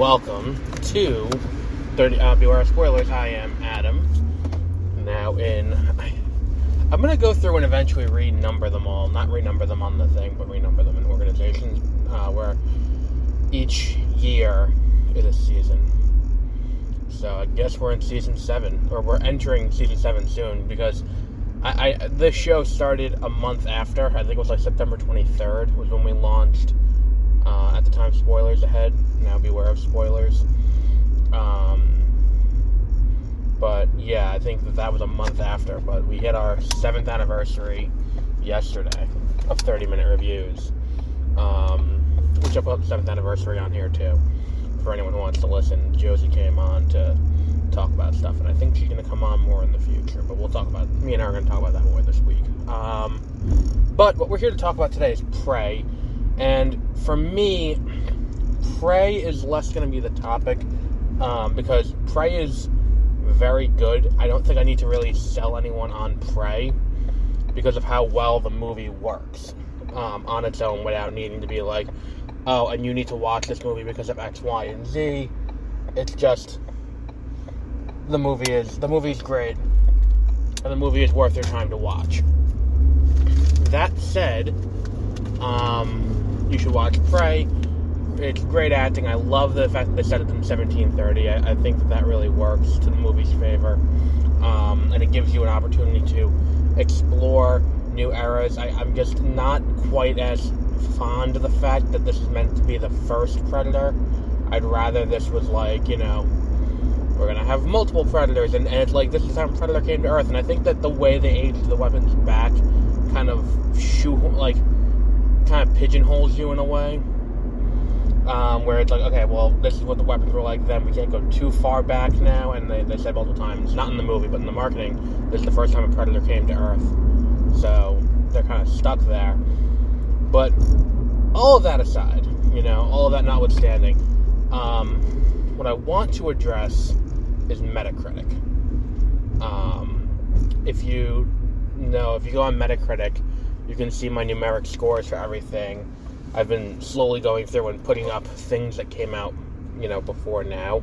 welcome to 30 Beware of Spoilers. I am Adam. Now I'm going to go through and eventually renumber them all. Not renumber them on the thing, but renumber them in organizations where each year is a season. So I guess we're in season 7, or we're entering season 7 soon, because this show started a month after. I think it was like September 23rd was when we launched. At the time, spoilers ahead. Now beware of spoilers. But yeah, I think that was a month after. But we hit our 7th anniversary yesterday of 30-minute reviews. Which I put the 7th anniversary on here too. For anyone who wants to listen, Josie came on to talk about stuff, and I think she's going to come on more in the future. But me and her are going to talk about that more this week. But what we're here to talk about today is Prey. And for me, Prey is less going to be the topic, because Prey is very good. I don't think I need to really sell anyone on Prey because of how well the movie works on its own, without needing to be like, oh, and you need to watch this movie because of X, Y, and Z. It's just, the movie's great, and the movie is worth your time to watch. That said, you should watch Prey. It's great acting. I love the fact that they set it in 1730. I think that really works to the movie's favor. And it gives you an opportunity to explore new eras. I'm just not quite as fond of the fact that this is meant to be the first Predator. I'd rather this was like, we're going to have multiple Predators, and it's like, this is how Predator came to Earth. And I think that the way they aged the weapons back kind of pigeonholes you in a way, where it's like, okay, well, this is what the weapons were like then, we can't go too far back now. And they said multiple times, not in the movie, but in the marketing, this is the first time a Predator came to Earth, so they're kind of stuck there. But all of that aside, all of that notwithstanding, what I want to address is Metacritic. If you go on Metacritic, you can see my numeric scores for everything. I've been slowly going through and putting up things that came out, before now.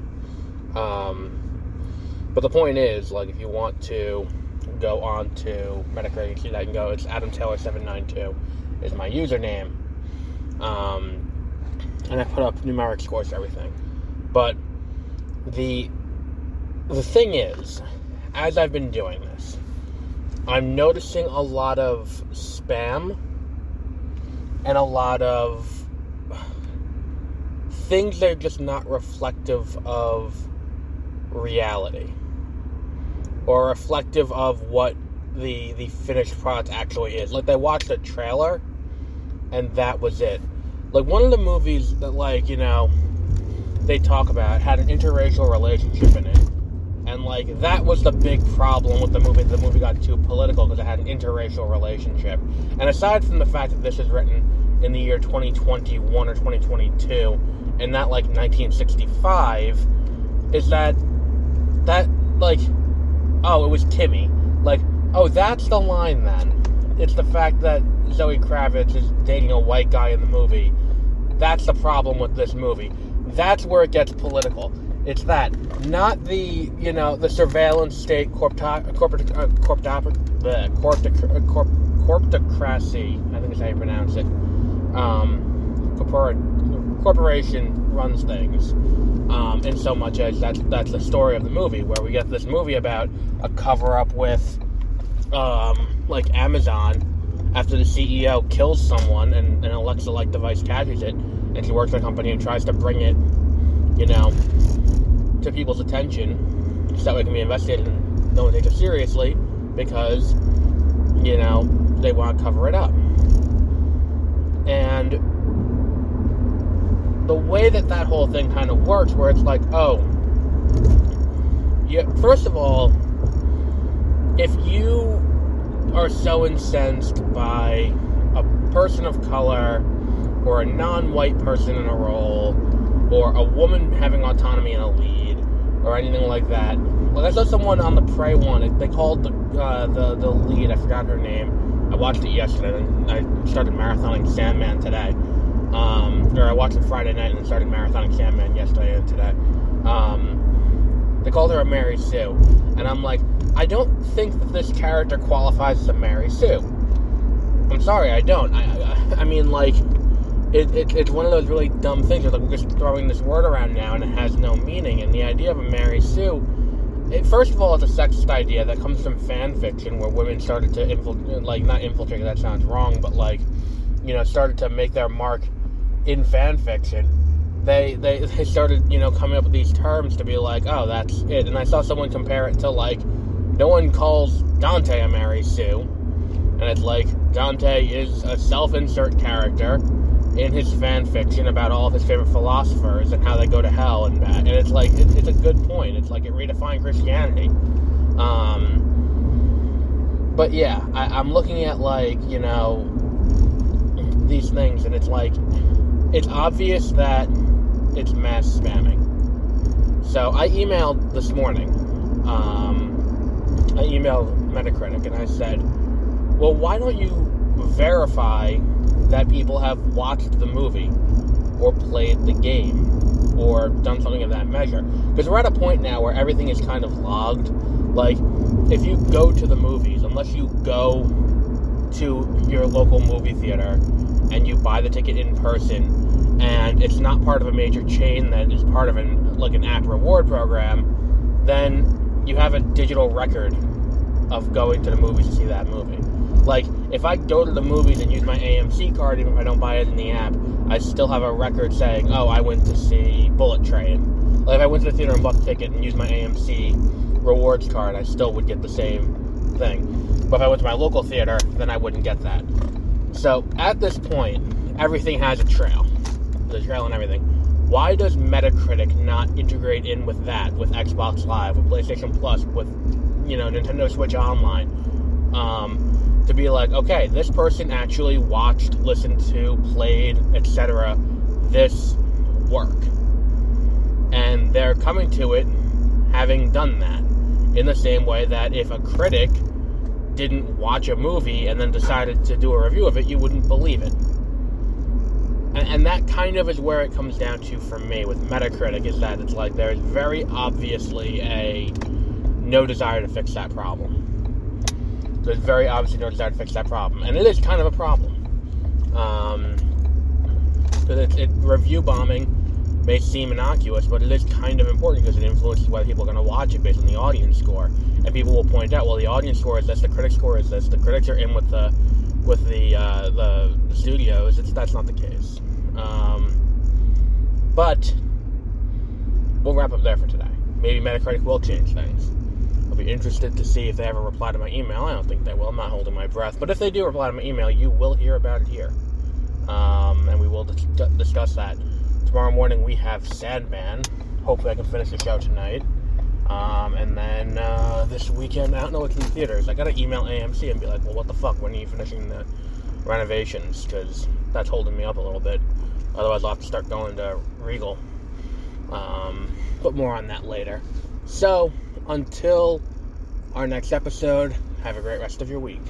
But the point is, if you want to go on to Metacritic, see that, I can go. It's Adam Taylor 792 is my username. And I put up numeric scores for everything. But the thing is, as I've been doing this, I'm noticing a lot of spam and a lot of things that are just not reflective of reality or reflective of what the finished product actually is. Like, they watched a trailer and that was it. Like, one of the movies that, they talk about had an interracial relationship in it. And, that was the big problem with the movie. The movie got too political because it had an interracial relationship. And aside from the fact that this is written in the year 2021 or 2022, and not, 1965, is that, oh, it was Timmy. Oh, that's the line then. It's the fact that Zoe Kravitz is dating a white guy in the movie. That's the problem with this movie. That's where it gets political. It's that, not the, the surveillance state corporatocracy, I think is how you pronounce it. Corporation runs things, in so much as that's the story of the movie, where we get this movie about a cover-up with, Amazon, after the CEO kills someone, and an Alexa-like device catches it, and she works for a company and tries to bring it, to people's attention, so that way it can be investigated and no one takes it seriously, because, they want to cover it up. And the way that whole thing kind of works, where it's like, first of all, if you are so incensed by a person of color, or a non-white person in a role, or a woman having autonomy in a lead, or anything like that. I saw someone on the Prey one, they called the lead, I forgot her name. I watched it yesterday, and I started marathoning Sandman today. or I watched it Friday night and then started marathoning Sandman yesterday and today. They called her a Mary Sue, and I'm like, I don't think that this character qualifies as a Mary Sue. I'm sorry, I don't. I mean, like, it's one of those really dumb things where, like, we're just throwing this word around now and it has no meaning. And the idea of a Mary Sue, first of all, it's a sexist idea that comes from fan fiction where women started to not infiltrate, that sounds wrong, but, like, you know, started to make their mark in fan fiction. They started, you know, coming up with these terms to be like, oh, that's it. And I saw someone compare it to, like, no one calls Dante a Mary Sue. And it's like, Dante is a self-insert character in his fan fiction about all of his favorite philosophers and how they go to hell and back. And it's like, it's a good point. It's like, it redefined Christianity. But yeah, I'm looking at, like, you know, these things, and it's like, it's obvious that it's mass spamming. So I emailed this morning, I emailed Metacritic, and I said, well, why don't you verify that people have watched the movie, or played the game, or done something of that measure? Because we're at a point now where everything is kind of logged. Like, if you go to the movies, unless you go to your local movie theater and you buy the ticket in person, and it's not part of a major chain that is part of an app reward program, then you have a digital record of going to the movies to see that movie. Like, if I go to the movies and use my AMC card, even if I don't buy it in the app, I still have a record saying, oh, I went to see Bullet Train. Like, if I went to the theater and bought the ticket and used my AMC rewards card, I still would get the same thing. But if I went to my local theater, then I wouldn't get that. So, at this point, everything has a trail. There's a trail and everything. Why does Metacritic not integrate in with that, with Xbox Live, with PlayStation Plus, with, you know, Nintendo Switch Online? To be like, okay, this person actually watched, listened to, played, etc. this work. And they're coming to it having done that. In the same way that if a critic didn't watch a movie and then decided to do a review of it, you wouldn't believe it. And that kind of is where it comes down to for me with Metacritic, is that it's like there's very obviously no desire to fix that problem. There's very obviously no desire to fix that problem. And it is kind of a problem. Because review bombing may seem innocuous, but it is kind of important because it influences whether people are going to watch it based on the audience score. And people will point out, well, the audience score is this, the critic score is this, the critics are in with the studios. That's not the case. But we'll wrap up there for today. Maybe Metacritic will change things. I'll be interested to see if they ever reply to my email. I don't think they will. I'm not holding my breath. But if they do reply to my email, you will hear about it here. And we will discuss that. Tomorrow morning we have Sandman. Hopefully I can finish the show tonight. And then this weekend, I don't know what's in the theaters. I gotta email AMC and be like, well, what the fuck? When are you finishing the renovations? Because that's holding me up a little bit. Otherwise I'll have to start going to Regal. But more on that later. So, until our next episode, have a great rest of your week.